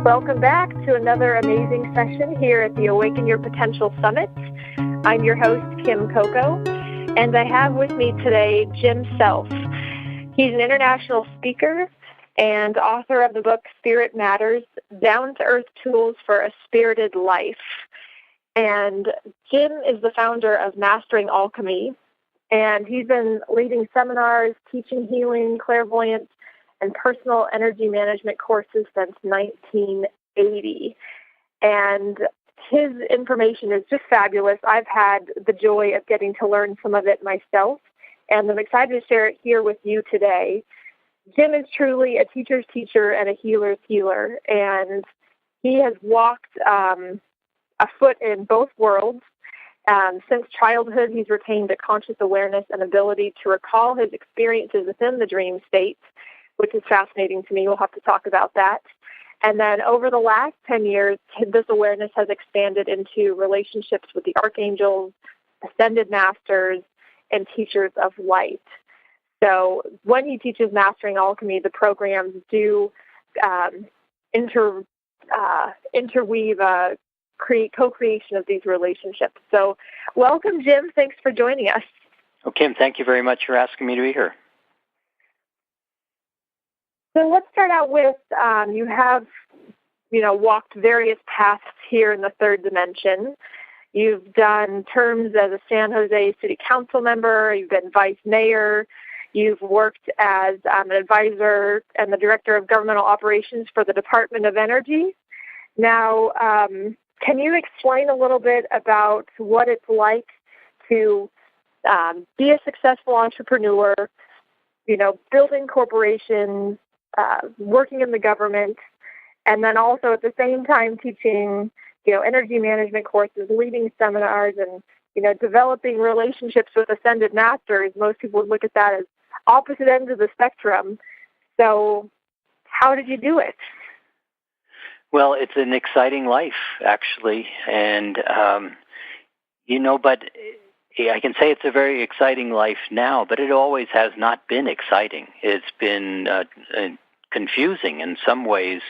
Welcome back to another amazing session here at the Awaken Your Potential Summit. I'm your host, Kym Coco, and I have with me today Jim Self. He's an international speaker and author of the book Spirit Matters, Down-to-Earth Tools for a Spirited Life. And Jim is the founder of Mastering Alchemy, and he's been leading seminars, teaching healing, clairvoyance, and personal energy management courses since 1980. And his information is just fabulous. I've had the joy of getting to learn some of it myself, and I'm excited to share it here with you today. Jim is truly a teacher's teacher and a healer's healer, and he has walked a foot in both worlds. Since childhood, he's retained a conscious awareness and ability to recall his experiences within the dream state, which is fascinating to me. We'll have to talk about that. And then over the last 10 years, this awareness has expanded into relationships with the archangels, ascended masters, and teachers of light. So when he teaches Mastering Alchemy, the programs do interweave co-creation of these relationships. So welcome, Jim. Thanks for joining us. Well, Kym, thank you very much for asking me to be here. So let's start out with, you have, walked various paths here in the third dimension. You've done terms as a San Jose City Council member. You've been vice mayor. You've worked as an advisor and the director of governmental operations for the Department of Energy. Now, can you explain a little bit about what it's like to be a successful entrepreneur, building corporations, working in the government, and then also at the same time teaching, energy management courses, leading seminars, and, developing relationships with ascended masters? Most people would look at that as opposite ends of the spectrum. So how did you do it? Well, it's an exciting life, actually, and, but I can say it's a very exciting life now, but it always has not been exciting. It's been confusing in some ways.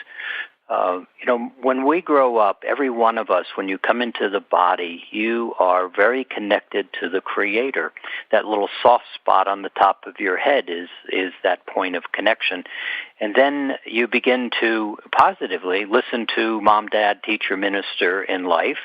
When we grow up, every one of us, when you come into the body, you are very connected to the Creator. That little soft spot on the top of your head is that point of connection. And then you begin to positively listen to mom, dad, teacher, minister in life,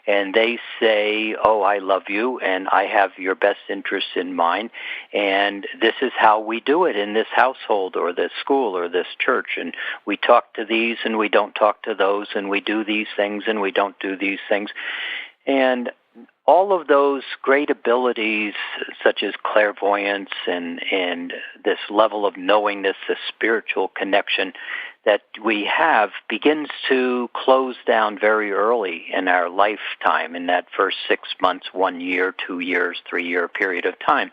and they say, oh, I love you, and I have your best interests in mind, and this is how we do it in this household or this school or this church, and we talk to these and we don't talk to those, and we do these things and we don't do these things. And all of those great abilities, such as clairvoyance and this level of knowingness, this spiritual connection that we have, begins to close down very early in our lifetime, in that first 6 months, 1 year, 2 years, 3-year period of time.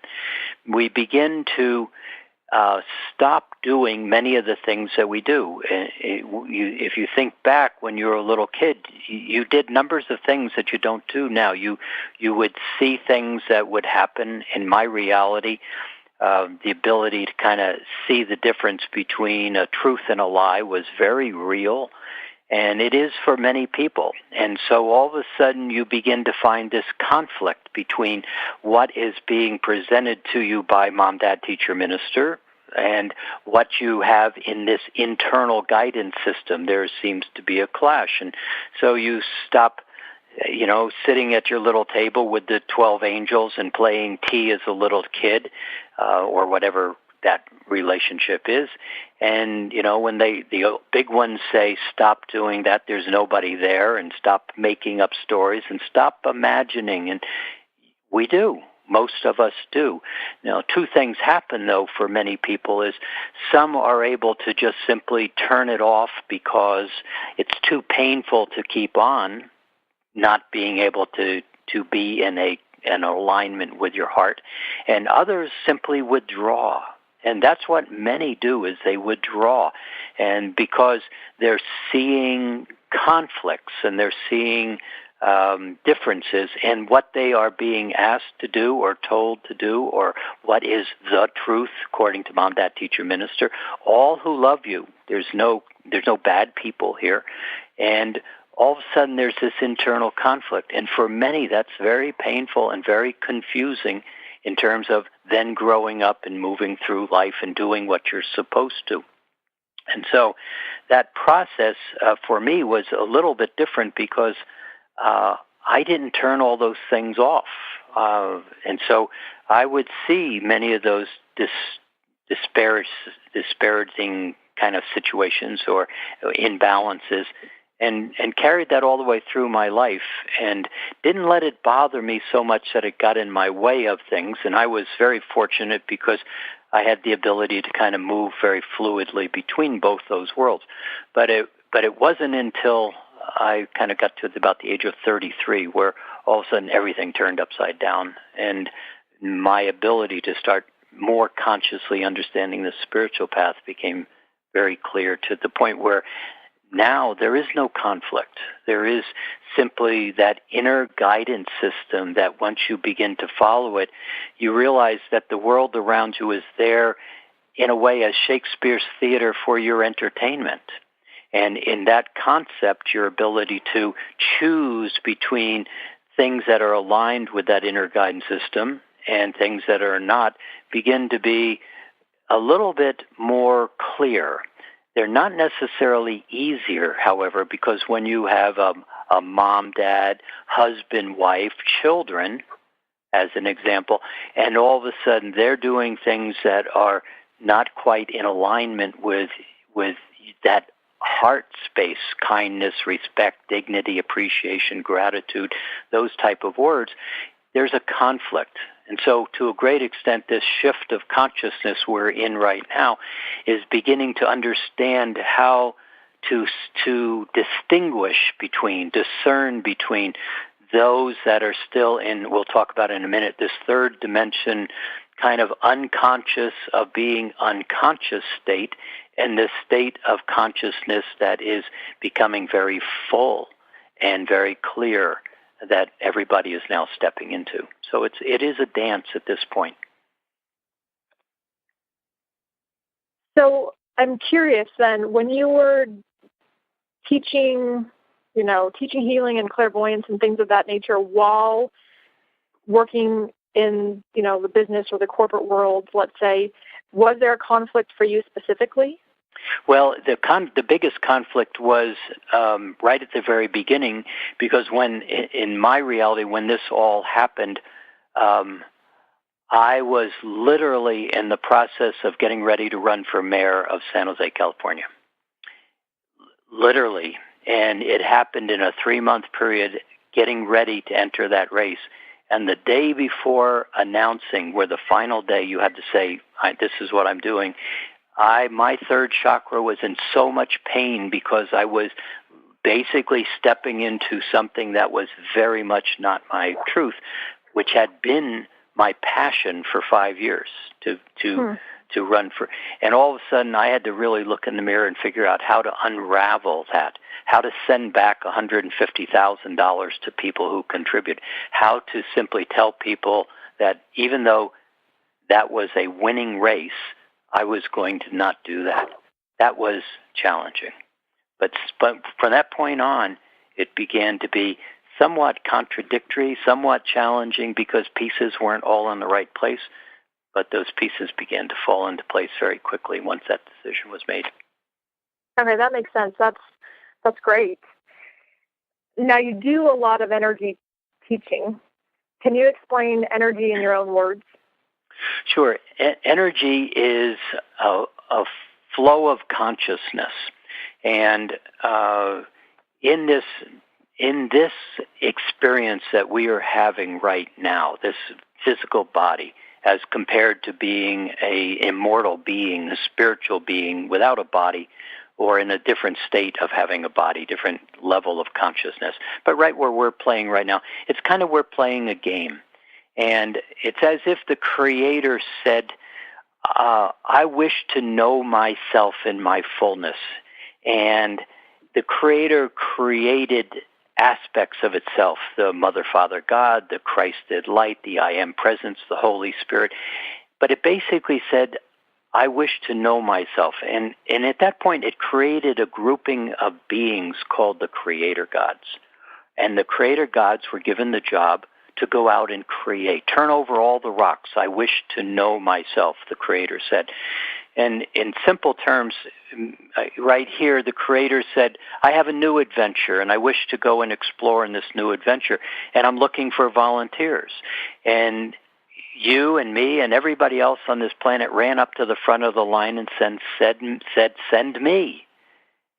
We begin to stop doing many of the things that we do. If you think back when you were a little kid, you did numbers of things that you don't do now. You would see things that would happen in my reality. The ability to kind of see the difference between a truth and a lie was very real, and it is for many people. And so all of a sudden you begin to find this conflict between what is being presented to you by mom, dad, teacher, minister, and what you have in this internal guidance system. There seems to be a clash. And so you stop, sitting at your little table with the 12 angels and playing tea as a little kid, or whatever that relationship is. And, when the big ones say, stop doing that, there's nobody there, and stop making up stories, and stop imagining. And we do. Most of us do. Now, two things happen, though, for many people is some are able to just simply turn it off because it's too painful to keep on, not being able to be in an alignment with your heart. And others simply withdraw. And that's what many do, is they withdraw. And because they're seeing conflicts and they're seeing differences in what they are being asked to do or told to do, or what is the truth according to Mom, Dad, Teacher, Minister. All who love you. There's no bad people here, and all of a sudden there's this internal conflict, and for many that's very painful and very confusing in terms of then growing up and moving through life and doing what you're supposed to. And so that process for me was a little bit different because I didn't turn all those things off. And so I would see many of those disparaging kind of situations or imbalances and carried that all the way through my life and didn't let it bother me so much that it got in my way of things. And I was very fortunate because I had the ability to kind of move very fluidly between both those worlds. But it wasn't until I kind of got to about the age of 33 where all of a sudden everything turned upside down, and my ability to start more consciously understanding the spiritual path became very clear, to the point where now there is no conflict. There is simply that inner guidance system that once you begin to follow it, you realize that the world around you is there in a way as Shakespeare's theater for your entertainment. And in that concept, your ability to choose between things that are aligned with that inner guidance system and things that are not begin to be a little bit more clear. They're not necessarily easier, however, because when you have a mom, dad, husband, wife, children, as an example, and all of a sudden they're doing things that are not quite in alignment with that heart space, kindness, respect, dignity, appreciation, gratitude, those type of words, there's a conflict. And so to a great extent, this shift of consciousness we're in right now is beginning to understand how to distinguish between, discern between those that are still in, we'll talk about in a minute, this third dimension kind of unconscious of being unconscious state, and this state of consciousness that is becoming very full and very clear that everybody is now stepping into. So it is a dance at this point. So I'm curious then, when you were teaching healing and clairvoyance and things of that nature while working in, the business or the corporate world, let's say, was there a conflict for you specifically? Well, the biggest conflict was right at the very beginning, because when, in my reality, when this all happened, I was literally in the process of getting ready to run for mayor of San Jose, California. Literally. And it happened in a 3-month period, getting ready to enter that race. And the day before announcing, where the final day you had to say, this is what I'm doing, my third chakra was in so much pain because I was basically stepping into something that was very much not my truth, which had been my passion for 5 years to run for. And all of a sudden I had to really look in the mirror and figure out how to unravel that, how to send back $150,000 to people who contribute, how to simply tell people that even though that was a winning race, I was going to not do that. That was challenging. But from that point on, it began to be somewhat contradictory, somewhat challenging, because pieces weren't all in the right place. But those pieces began to fall into place very quickly once that decision was made. Okay, that makes sense. That's great. Now, you do a lot of energy teaching. Can you explain energy in your own words? Sure. Energy is a flow of consciousness, and in this experience that we are having right now, this physical body, as compared to being a immortal being, a spiritual being without a body, or in a different state of having a body, different level of consciousness. But right where we're playing right now, it's kind of we're playing a game. And it's as if the Creator said, I wish to know myself in my fullness. And the Creator created aspects of itself, the Mother, Father, God, the Christed light, the I Am Presence, the Holy Spirit. But it basically said, I wish to know myself. And at that point, it created a grouping of beings called the Creator Gods. And the Creator Gods were given the job to go out and create. Turn over all the rocks. I wish to know myself, the Creator said. And in simple terms, right here, the Creator said, I have a new adventure, and I wish to go and explore in this new adventure, and I'm looking for volunteers. And you and me and everybody else on this planet ran up to the front of the line and said, send me.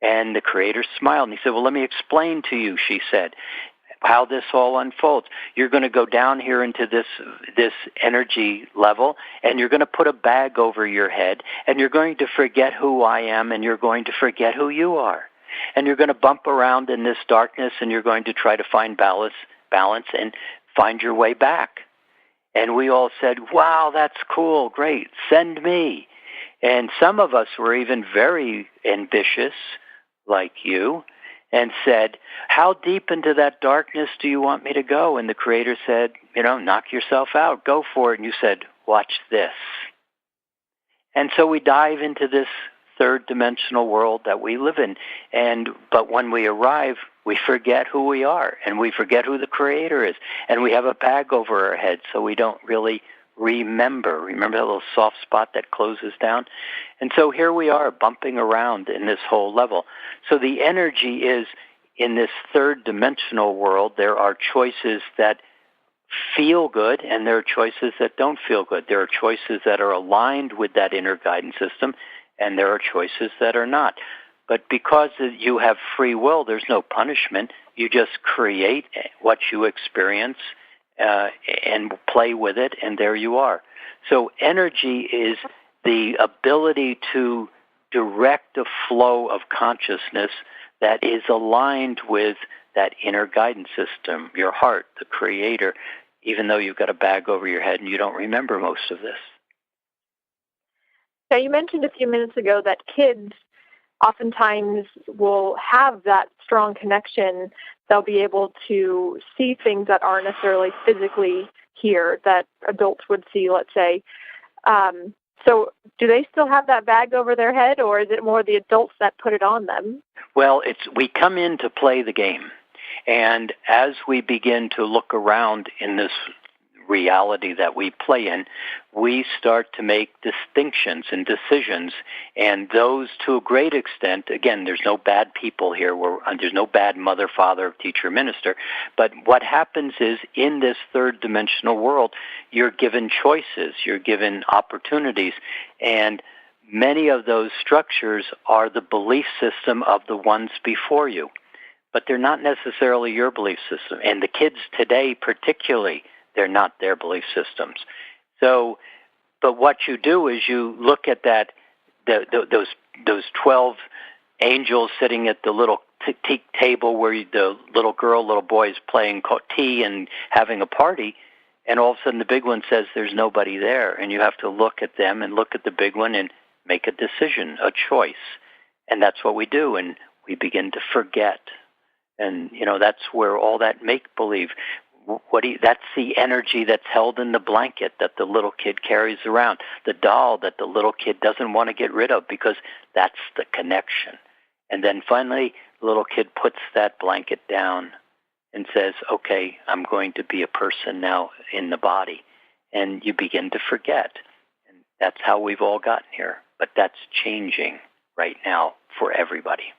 And the Creator smiled, and he said, well, let me explain to you, she said, how this all unfolds. You're going to go down here into this energy level, and you're going to put a bag over your head, and you're going to forget who I am, and you're going to forget who you are. And you're going to bump around in this darkness, and you're going to try to find balance and find your way back. And we all said, wow, that's cool, great, send me. And some of us were even very ambitious, like you, and said, how deep into that darkness do you want me to go? And the Creator said, knock yourself out, go for it. And you said, watch this. And so we dive into this third dimensional world that we live in. But when we arrive, we forget who we are, and we forget who the Creator is. And we have a bag over our head, so we don't really remember. Remember that little soft spot that closes down? And so here we are bumping around in this whole level. So the energy is, in this third dimensional world, there are choices that feel good, and there are choices that don't feel good. There are choices that are aligned with that inner guidance system, and there are choices that are not. But because you have free will, there's no punishment. You just create what you experience and play with it, and there you are. So energy is the ability to direct a flow of consciousness that is aligned with that inner guidance system, your heart, the Creator, even though you've got a bag over your head and you don't remember most of this. Now, you mentioned a few minutes ago that kids oftentimes will have that strong connection. They'll be able to see things that aren't necessarily physically here that adults would see, let's say. So do they still have that bag over their head, or is it more the adults that put it on them? Well, we come in to play the game. And as we begin to look around in this reality that we play in, we start to make distinctions and decisions, and those, to a great extent, again, there's no bad people here, there's no bad mother, father, teacher, minister, but what happens is, in this third dimensional world, you're given choices, you're given opportunities, and many of those structures are the belief system of the ones before you, but they're not necessarily your belief system. And the kids today particularly, they're not their belief systems. So, but what you do is you look at that, those 12 angels sitting at the little tea table where the little boy is playing tea and having a party, and all of a sudden the big one says there's nobody there, and you have to look at them and look at the big one and make a decision, a choice. And that's what we do, and we begin to forget. And, that's where all that make-believe, that's the energy that's held in the blanket that the little kid carries around, the doll that the little kid doesn't want to get rid of, because that's the connection. And then finally, the little kid puts that blanket down and says, okay, I'm going to be a person now in the body. And you begin to forget. And that's how we've all gotten here. But that's changing right now for everybody.